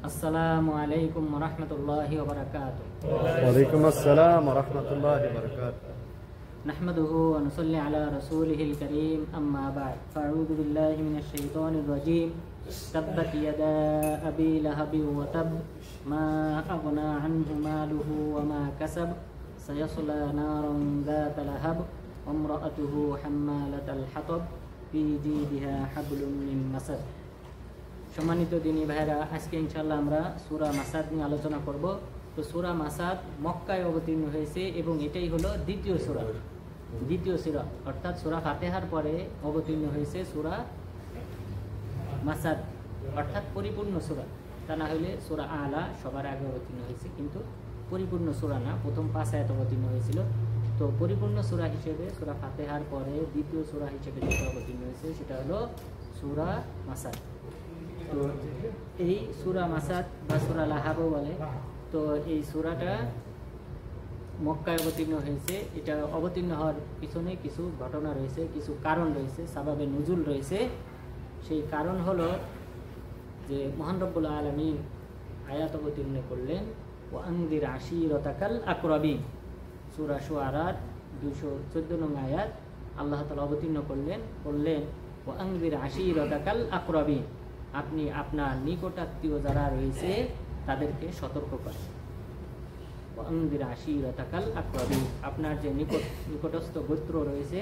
আসসালামু আলাইকুম ওয়া রাহমাতুল্লাহি ওয়া বারাকাতুহু। ওয়া আলাইকুম আসসালাম ওয়া রাহমাতুল্লাহি ওয়া বারাকাতুহু। নাহমাদুহু ওয়া নুসাল্লি আলা রাসূলিহিল কারীম, আম্মা বা'দ। ফাআউযু বিল্লাহি মিনাশ শাইতানির রাজীম। তাব্বাত ইয়াদা আবি লাহাবিন ওয়া তাব, মা আগনা আনহু মালুহু ওয়া মা কাসাব, সায়াসলা নারান যাতা লাহাব, ওয়া ইমরাআতুহু হাম্মালাতাল হাতাব, ফি জিদিহা হাবলুম মিন মাসাদ। সম্মানিত দিনী ভাইরা, আজকে ইনশাআল্লাহ আমরা সূরা মাসাদ নিয়ে আলোচনা করব। তো সূরা মাসাদ মক্কায় অবতীর্ণ হয়েছে এবং এটাই হলো দ্বিতীয় সূরা, অর্থাৎ সূরা ফাতিহার পরে অবতীর্ণ হয়েছে সূরা মাসাদ, অর্থাৎ পরিপূর্ণ সূরা। তা না হলে সূরা আলা সবার আগে অবতীর্ণ হয়েছে, কিন্তু পরিপূর্ণ সূরা না, প্রথম 5 আয়াত অবতীর্ণ হয়েছিল। তো পরিপূর্ণ সূরা হিসেবে সূরা ফাতিহার পরে দ্বিতীয় সূরা হিসেবে যেটা অবতীর্ণ হয়েছে সেটা হলো সূরা মাসাদ। তো এই সূরা মাসাদ বা সূরা লাহাবও বলে। তো এই সূরাটা মক্কায় অবতীর্ণ হয়েছে। এটা অবতীর্ণ হওয়ার পিছনে কিছু ঘটনা রয়েছে, কিছু কারণ রয়েছে, সাবাবে নুজুল রয়েছে। সেই কারণ হলো যে মহান রব্বুল আলামিন আয়াত অবতীর্ণ করলেন, ওয়া আনদির আশিরাতাকাল আকরাবিন। সূরা শুআরার 214 নং আয়াত আল্লাহ তাআলা অবতীর্ণ করলেন, বললেন ওয়া আনদির আশিরাতাকাল আকরাবিন, আপনি আপনার নিকটাত্মীয় যারা রয়েছে তাদেরকে সতর্ক করেন। আপনার যে নিকটস্থ গোত্র রয়েছে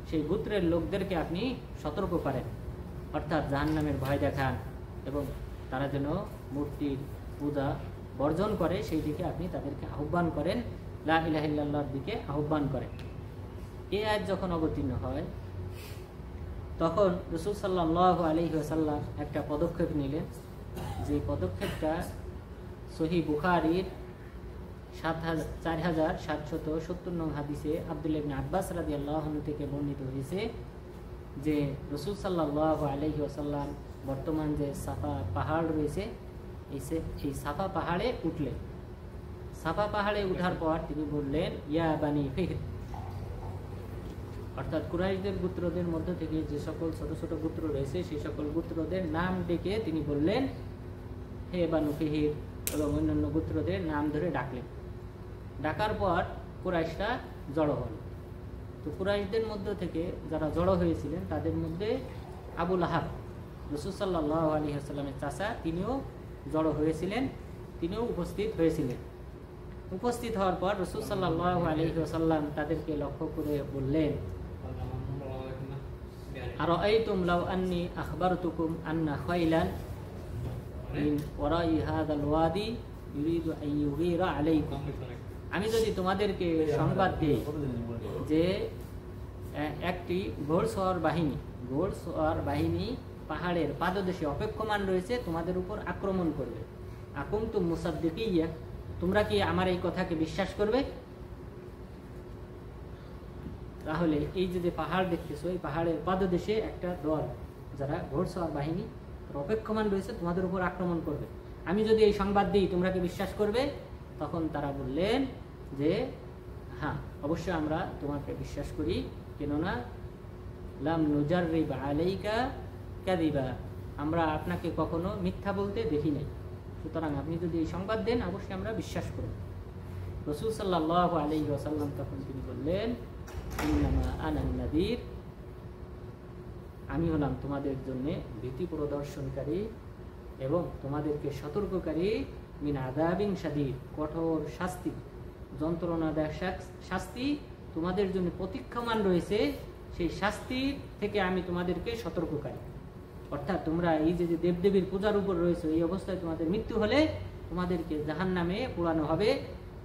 সেই গোত্রের লোকদেরকে আপনি সতর্ক করেন, অর্থাৎ জাহান্নামের ভয় দেখান এবং তারা যেন মূর্তির পূজা বর্জন করে সেই দিকে আপনি তাদেরকে আহ্বান করেন, লা ইলাহা ইল্লাল্লাহর দিকে আহ্বান করেন। এই আয়াত যখন অবতীর্ণ হয় তখন রাসূল সাল্লাল্লাহু আলাইহি ওয়াসাল্লাম একটা পদক্ষেপ নিলেন। যে পদক্ষেপটা সহিহ বুখারীর 4770 নং হাদিসে আব্দুল্লাহ ইবনে আব্বাস রাদিয়াল্লাহু আনহু থেকে বর্ণিত হয়েছে যে রাসূল সাল্লাল্লাহু আলাইহি ওয়াসাল্লাম বর্তমান যে সাফা পাহাড় রয়েছে এই সাফা পাহাড়ে উঠলেন। সাফা পাহাড়ে ওঠার পর তিনি বললেন, ইয়া বানি ফিহর, অর্থাৎ কুরাইশদের গোত্রদের মধ্য থেকে যে সকল ছোট ছোট গোত্র রয়েছে সেই সকল গোত্রদের নাম ডেকে তিনি বললেন, হে বানু ফিহর, এবং অন্যান্য গোত্রদের নাম ধরে ডাকলেন। ডাকার পর কুরাইশরা জড়ো হল। তো কুরাইশদের মধ্য থেকে যারা জড়ো হয়েছিলেন তাদের মধ্যে আবু লাহাব, রাসূল সাল্লাল্লাহু আলাইহি ওয়াসাল্লামের চাচা, তিনিও জড়ো হয়েছিলেন, তিনিও উপস্থিত হয়েছিলেন। উপস্থিত হওয়ার পর রাসূল সাল্লাল্লাহু আলাইহি ওয়াসাল্লাম তাদেরকে লক্ষ্য করে বললেন, আরাআইতুম লাউ আন্নী আখবারতুকুম আন্না খাইলান মিন ওয়ারাই হাযাল ওয়াদি ইউরিদু আন ইউগীরা আলাইকুম। আমি যদি তোমাদেরকে সংবাদ দিই যে একটি ঘোড়সওয়ার বাহিনী পাহাড়ের পাদদেশে অপেক্ষমান রয়েছে, তোমাদের উপর আক্রমণ করবে। আকুনতুম মুসাদ্দিকিয়া, তোমরা কি আমার এই কথাকে বিশ্বাস করবে? তাহলে এই যে পাহাড় দেখতেছো, এই পাহাড়ের পাদদেশে একটা দল যারা ঘোড়সওয়ার বাহিনী অপেক্ষমান রয়েছে, তোমাদের উপর আক্রমণ করবে। আমি যদি এই সংবাদ দিই তোমরা কি বিশ্বাস করবে? তখন তারা বললেন যে হ্যাঁ, অবশ্যই আমরা তোমাকে বিশ্বাস করি, কেননা লাম নুজাররিব আলাইকা কাযিবা, আমরা আপনাকে কখনো মিথ্যা বলতে দেখি নাই, সুতরাং আপনি যদি এই সংবাদ দেন অবশ্যই আমরা বিশ্বাস করব। রাসূল সাল্লাল্লাহু আলাইহি ওয়াসাল্লাম তখন তিনি বললেন, ইন্নামা আনা নাযীর, আমি হলাম তোমাদের জন্য ভীতি প্রদর্শনকারী এবং তোমাদেরকে সতর্ককারী, মিন আযাবিন শাদীদ, কঠোর শাস্তি, যন্ত্রণাদায়ক শাস্তি তোমাদের জন্য প্রতীক্ষমান রয়েছে, সেই শাস্তি থেকে আমি তোমাদেরকে সতর্ককারী। অর্থাৎ তোমরা এই যে দেবদেবীর পূজার উপর রয়েছে, এই অবস্থায় তোমাদের মৃত্যু হলে তোমাদেরকে জাহান্নামে পোড়ানো হবে,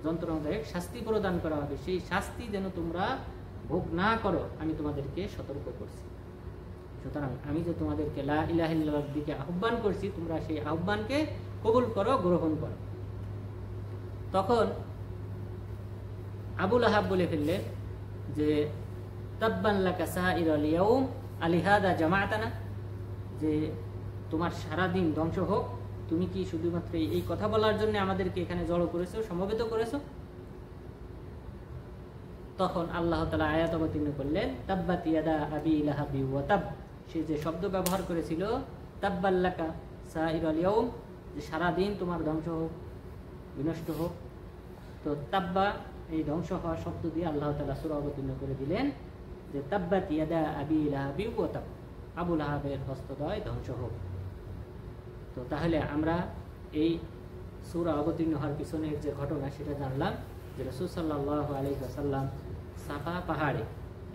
যন্ত্রণাদায়ক শাস্তি প্রদান করা হবে। সেই শাস্তি যেন তোমরা ভোগ না করো আমি তোমাদেরকে সতর্ক করছি। সুতরাং আমি যে তোমাদেরকে লা ইলাহা ইল্লাল্লাহর দিকে আহ্বান করছি, তোমরা সেই আহ্বানকে কবুল করো, গ্রহণ করো। তখন আবু লাহাব বলে ফেললেন যে তাব্বান লাকা সাইরাল ইয়াউম আলিহাদা জামাআতানা, যে তোমার সারা দিন ধ্বংস হোক, তুমি কি শুধুমাত্র এই কথা বলার জন্য আমাদেরকে এখানে জড়ো করেছো, সমবেত করেছো? তখন আল্লাহ তাআলা আয়াত অবতীর্ণ করলেন, তাব্বাত ইয়াদা আবি লাহাবি ওয়া তাব। সে যে শব্দ ব্যবহার করেছিল তাব্বাল্লাকা সাইরাল ইয়াউম, যে সারাদিন তোমার ধ্বংস হোক, বিনষ্ট হোক। তো তাব্বা এই ধ্বংস হওয়া শব্দ দিয়ে আল্লাহ তাআলা সূরা অবতীর্ণ করে দিলেন যে তাব্বাত ইয়াদা আবি লাহাবি ওয়া তাব, আবু লাহাবের হস্তদ্বয় ধ্বংস হোক। তো তাহলে আমরা এই সূরা অবতীর্ণ হওয়ার পিছনের যে ঘটনা সেটা জানলাম যে রাসূল সাল্লাল্লাহু আলাইহি ওয়াসাল্লাম সাফা পাহাড়ে,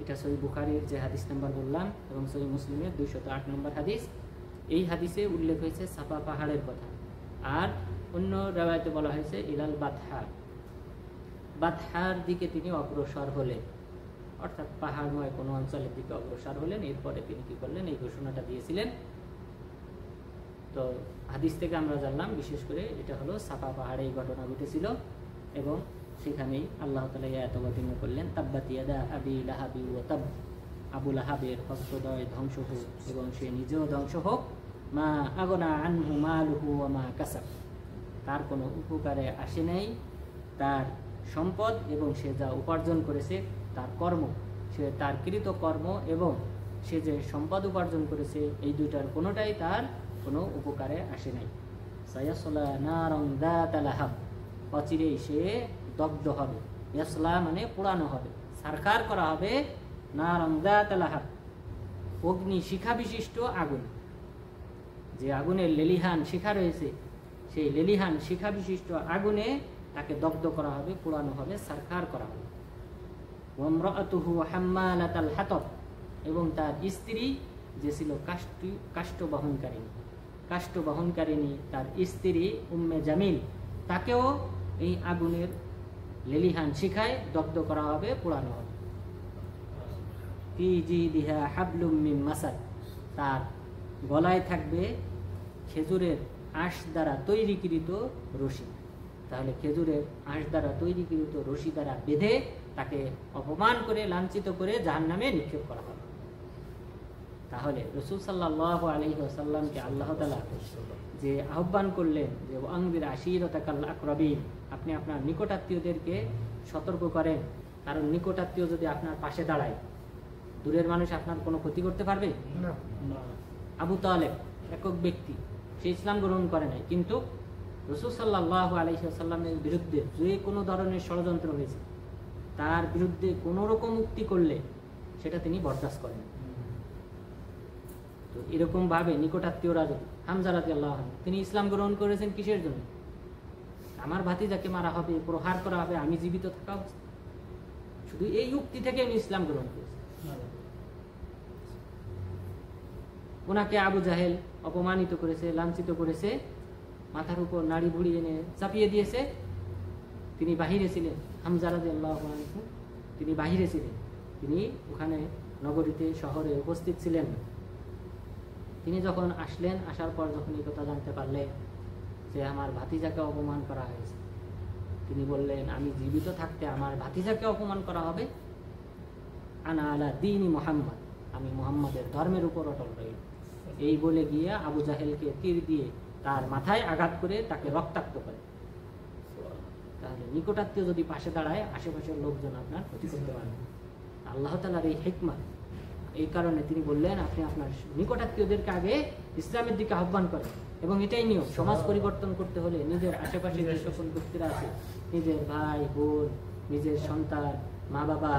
এটা সহিহ বুখারীর যে হাদিস নাম্বার বললাম এবং সহিহ মুসলিমের 208 নম্বর হাদিস, এই হাদিসে উল্লেখ হয়েছে সাফা পাহাড়ের কথা। আর অন্য রাওয়ায়াতে বলা হয়েছে ইলাল বাতহা, বাতহার দিকে তিনি অগ্রসর হলেন, অর্থাৎ পাহাড়ময় কোনো অঞ্চলের দিকে অগ্রসর হলেন। এরপরে তিনি কি করলেন, এই ঘোষণাটা দিয়েছিলেন। তো হাদিস থেকে আমরা জানলাম বিশেষ করে এটা হলো সাফা পাহাড়ে এই ঘটনা ঘটেছিল এবং সেখানেই আল্লাহ তাআলা আয়াত অবতীর্ণ করলেন তাব্বাত ইয়াদা আবি লাহাবি ওয়া তাব, আবু লাহাবের হস্তদ্বয় ধ্বংস হোক এবং সে নিজেও ধ্বংস হোক। মা আগনা আনহু মালুহু ওয়া মা কাসাব, তার কোনো উপকারে আসে নাই তার সম্পদ এবং সে যা উপার্জন করেছে, তার কর্ম, সে তার কৃত কর্ম এবং সে যে সম্পদ উপার্জন করেছে, এই দুইটার কোনোটাই তার কোনো উপকারে আসে নাই। সায়াসলা নারান যাতা লাহাব, অচিরেই সে দগ্ধ হবে। ইয়াসলা মানে পোড়ানো হবে, সারখার করা হবে। নারান যাতা লাহাব, অগ্নি শিখা বিশিষ্ট আগুন, যে আগুনের লেলিহান শিখা রয়েছে, সেই লেলিহান শিখা বিশিষ্ট আগুনে তাকে দগ্ধ করা হবে, পোড়ানো হবে, সারখার করা হবে। ওয়ামরাআতুহু হাম্মালাতাল হাতাব, এবং তার স্ত্রী যে ছিল কাষ্ঠ বহনকারিণী, তার স্ত্রী উম্মে জামিল, তাকেও এই আগুনের লেলিহান শিখায় দগ্ধ করা হবে, পোড়ানো হবে। ফি জিদিহা হাবলুম মিন মাসাদ, তার গলায় থাকবে খেজুরের আঁশ দ্বারা তৈরিকৃত রশি। তাহলে খেজুরের আঁশ দ্বারা তৈরিকৃত রশি দ্বারা বেঁধে তাকে অপমান করে, লাঞ্ছিত করে জাহান্নামে নিক্ষেপ করা হবে। তাহলে রাসূল সাল্লাল্লাহু আলাইহি ওয়াসাল্লামকে আল্লাহ তাআলা যে আহ্বান করলেন যে আনজির আশীরাতাকাল আকরাবিন, আপনি আপনার নিকটাত্মীয়দেরকে সতর্ক করেন, কারণ নিকটাত্মীয় যদি আপনার পাশে দাঁড়ায়, দূরের মানুষ আপনার কোনো ক্ষতি করতে পারবে না। আবু তালেব একক ব্যক্তি, সে ইসলাম গ্রহণ করে নাই, কিন্তু রাসূল সাল্লাল্লাহু আলাইহি ওয়াসাল্লামের বিরুদ্ধে যে কোনো ধরনের ষড়যন্ত্র হয়েছে, তার বিরুদ্ধে কোনো রকম উক্তি করলে সেটা তিনি বরদাস্ত করেন। তো এরকম ভাবে নিকটাত্মীয়রা যদি, হামজা রাদিয়াল্লাহু আনহু, তিনি ইসলাম গ্রহণ করেছেন কিসের জন্য? আমার ভাতিজাকে মারা হবে, প্রহার করা হবে, আমি জীবিত থাকা উচিত, শুধু এই উক্তি থেকে উনি ইসলাম গ্রহণ করেছেন। ওনাকে আবু জাহেল অপমানিত করেছে, লাঞ্ছিত করেছে, মাথার উপর নাড়ি ভুড়ি এনে চাপিয়ে দিয়েছে। তিনি বাহিরে ছিলেন, হামজা রাদিয়াল্লাহু আনহু, তিনি বাহিরে ছিলেন, তিনি ওখানে নগরীতে, শহরে উপস্থিত ছিলেন। তিনি যখন আসলেন, আসার পর যখন এই কথা জানতে পারলেন যে আমার ভাতিজাকে অপমান করা হয়েছে, তিনি বললেন আমি জীবিত থাকতে আমার ভাতিজাকে অপমান করা হবে, আনা আলা দীনি মুহাম্মদ, আমি মুহাম্মাদের ধর্মের উপর অটল রইল। এই বলে গিয়ে আবু জাহেলকে তীর দিয়ে তার মাথায় আঘাত করে তাকে রক্তাক্ত করে। তাহলে নিকটাত্মীয় যদি পাশে দাঁড়ায়, আশেপাশের লোকজন আপনার ক্ষতি করতে পারবে। আল্লাহ তাআলার এই হিকমত, এই কারণে তিনি বললেন আপনি আপনার নিকটাত্মীয়দেরকে আগে ইসলামের দিকে আহ্বান করেন। এবং এটাই নিয়ম, সমাজ পরিবর্তন করতে হলে নিজের আশেপাশে যে সকল ব্যক্তিরা আছে, নিজের ভাই বোন, নিজের সন্তান, মা বাবা,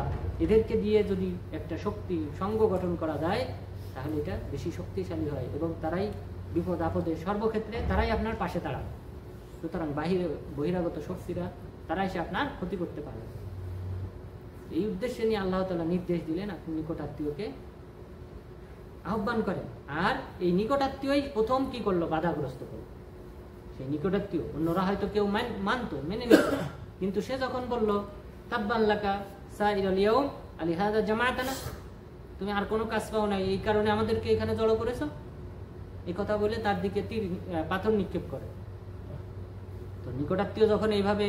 এদেরকে দিয়ে যদি একটা শক্তি সংঘ গঠন করা যায়, তাহলে এটা বেশি শক্তিশালী হয় এবং তারাই বিপদ আপদে সর্বক্ষেত্রে তারাই আপনার পাশে দাঁড়াবে। সুতরাং বহিরাগত শক্তিরা তারাই সে আপনার ক্ষতি করতে পারবে। এই উদ্দেশ্যে নিয়ে আল্লাহ তাআলা নির্দেশ দিলেন আপনি নিকটাত্মীয়কে আহ্বান করেন। আর এই নিকটাত্মীয়ই প্রথম কি করলো, বাধাগ্রস্ত করলো। সেই নিকটাত্মীয়, অন্যরা হয়তো কেউ মানতো, মেনে নিত, কিন্তু সে যখন বলল তাব্বান লাকা সাইরাল ইয়াউম আলিহাযা জামাআতানা, তুমি আর কোনো কাজ পাও না, এই কারণে আমাদেরকে এখানে জড়ো করেছো, এই কথা বলে তার দিকে পাথর নিক্ষেপ করে। তো নিকটাত্মীয় যখন এইভাবে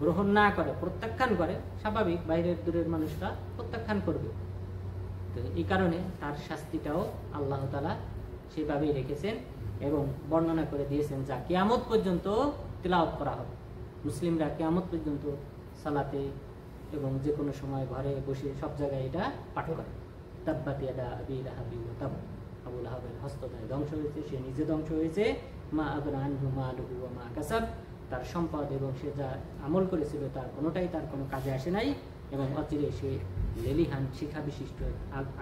গ্রহণ না করে, প্রত্যাখ্যান করে, স্বাভাবিক বাইরের দূরের মানুষরা প্রত্যাখ্যান করবে। তো এই কারণে তার শাস্তিটাও আল্লাহ তাআলা সেভাবেই রেখেছেন এবং বর্ণনা করে দিয়েছেন, যা কিয়ামত পর্যন্ত তিলাওয়াত করা হবে। মুসলিমরা কিয়ামত পর্যন্ত সালাতে এবং যে কোনো সময় ঘরে বসে সব জায়গায় এটা পাঠ করে। তাব্বাত ইয়াদা আবি লাহাবি ওয়া তাব, আবু লাহাবের হস্তদ্বয় ধ্বংস হয়েছে, সে নিজে ধ্বংস হয়েছে মা আগনা আনহু মালুহু ওয়া মা কাসাব, তার সম্পদ এবং সে যা আমল করেছিল তার কোনোটাই তার কোনো কাজে আসে নাই, এবং অচিরে সে লেলিহান শিখা বিশিষ্ট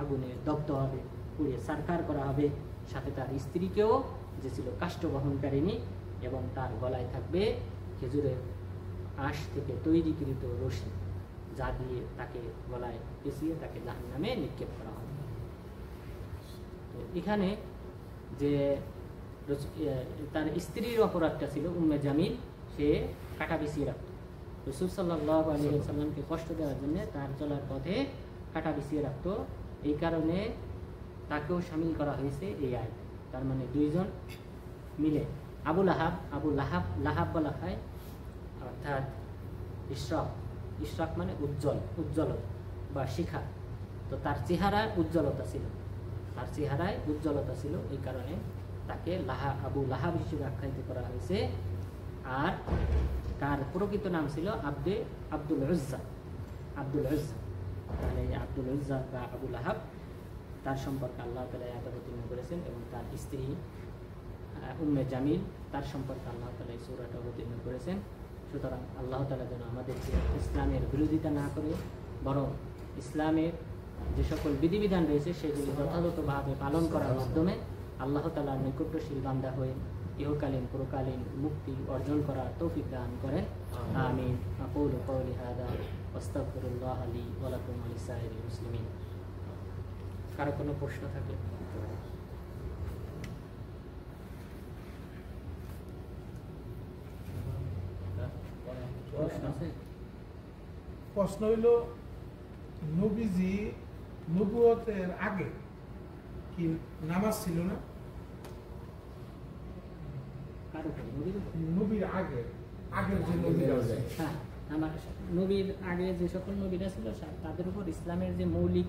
আগুনে দগ্ধ হবে, পুড়িয়ে সারকার করা হবে। সাথে তার স্ত্রীকেও, যে ছিল কাষ্ঠ বহনকারিণী, এবং তার গলায় থাকবে খেজুরের আঁশ থেকে তৈরিকৃত রশি, যা দিয়ে তাকে গলায় পেঁচিয়ে তাকে জাহান্নামে নিক্ষেপ করা হবে। তো এখানে যে তার স্ত্রীর অপরাধটা ছিল উম্মে জামিল, সে কাটা বিছিয়ে রাখত। রাসূল সাল্লাল্লাহু আলাইহি ওয়াসাল্লামকে কষ্ট দেওয়ার জন্য তার চলার পথে কাটা বিছিয়ে রাখত। এই কারণে তাকেও শামিল করা হয়েছে এই আয়াত। তার মানে দুইজন মিলে আবু লাহাব বলা হয়, অর্থাৎ ইশরাক মানে উজ্জ্বল বা শিখা। তো তার চেহারায় উজ্জ্বলতা ছিল, এই কারণে তাকে আবু লাহাব হিসেবে আখ্যায়িত করা হয়েছে। আর তার প্রকৃত নাম ছিল আব্দুল উজ্জা। তাহলে আব্দুল উজ্জা বা আবু লাহাব, তার সম্পর্কে আল্লাহ তাআলা আয়াত অবতীর্ণ করেছেন, এবং তার স্ত্রী উম্মে জামিল, তার সম্পর্কে আল্লাহ তাআলা এই সূরাটা অবতীর্ণ করেছেন। সুতরাং আল্লাহ তাআলা যেন আমাদেরকে ইসলামের বিরোধিতা না করে, বরং ইসলামের যে সকল বিধিবিধান রয়েছে সেগুলি যথাযথভাবে পালন করার মাধ্যমে আল্লাহ তাআলার নৈকট্যশীল বান্দা হয়ে ইহকালীন পরকালীন মুক্তি অর্জন করার তৌফিক দান করেন। আমিন। আকুলু কওলি হাযা ওয়াস্তাগফিরুল্লাহ লি ওয়া লাকুম ওয়া লিসাইরিল মুসলিমিন। কারো কোনো প্রশ্ন থাকলে প্রশ্ন হইল, নবীজি নবুয়তের আগে কি নামাজ ছিল না? নবীর আগের যে নবীরা আছে, হ্যাঁ, নবীর আগে যে সকল নবীরা ছিল তাদের উপর ইসলামের যে মৌলিক